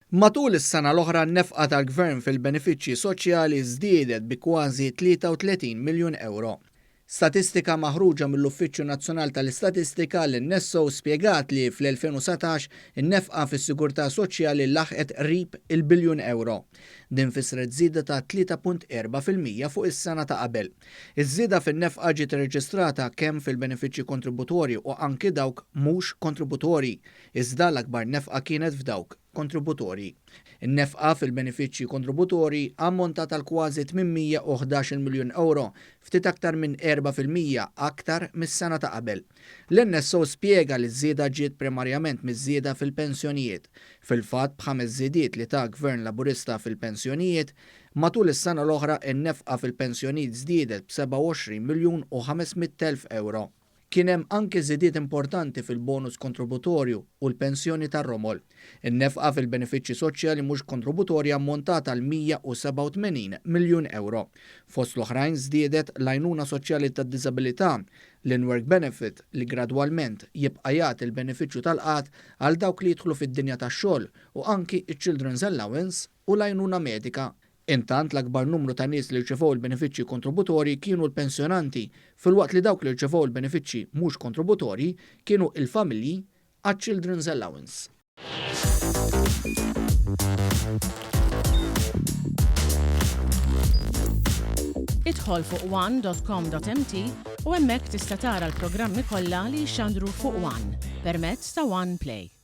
Matul is-sena l-oħra n-nefqa tal-Gvern fil-benefiċċji soċjali żdiedet bi kważi 33 miljun euro. Statistika maħruġa mill-Uffiċċju Nazzjonali tal-Istatistika li nnesso spjegat li fl-2017 in-nefqa fis-Sigurtà Soċjali laħqet qrib il-biljun euro. Din fisret żieda ta' 3.4% fuq is-sena ta' qabel. Iż-żieda fin-nefqa ġiet irreġistrata kemm fil-benefiċċji kontributorji u anki dawk mhux kontributorji, iżda l-akbar nefqa kienet f'dawk kontributorji. In-nefqa fil-benefiċċji kontributorji ammontat għal kważi 811 miljun euro, ftit aktar minn 4% aktar mis-sena ta' qabel. L-NSO spjega li ż-żieda ġiet primarjament miż-żieda fil-pensjonijiet. Fil-fatt b'ħames żiediet li ta' Gvern Laburista fil-pensjonijiet, matul is-sena l-oħra in-nefqa fil-pensjonijiet żdiedet b'27 miljun u 500,000 euro. Kien hemm anke żiediet importanti fil-bonus kontributorju u l-pensjoni tar-romol. In-nefqa fil-benefiċċji soċjali mhux kontributorji ammontata għal 187 miljun euro. Fost l-oħrajn żdiedet l-għajnuna soċjali tad-diżabilità, l-in-work benefit li gradwalment jibqa' jagħti l-benefiċċju tal-qatt għal dawk li jidħlu fid-dinja tax-xogħol u anki iċ-Children's Allowance u l-għajnuna medika. Intant l-akbar numru ta' nies li rċevew il-benefiċċji kontributorji kienu l-pensjonanti, filwaqt li dawk li rċevew il-benefiċċji mhux kontributorji kienu il-familji għaċ-Children's Allowance. Idħol fuq one.com.mt u hemmhekk tista' tara l-programmi kollha li jxandru fuq One permezz ta' One Play.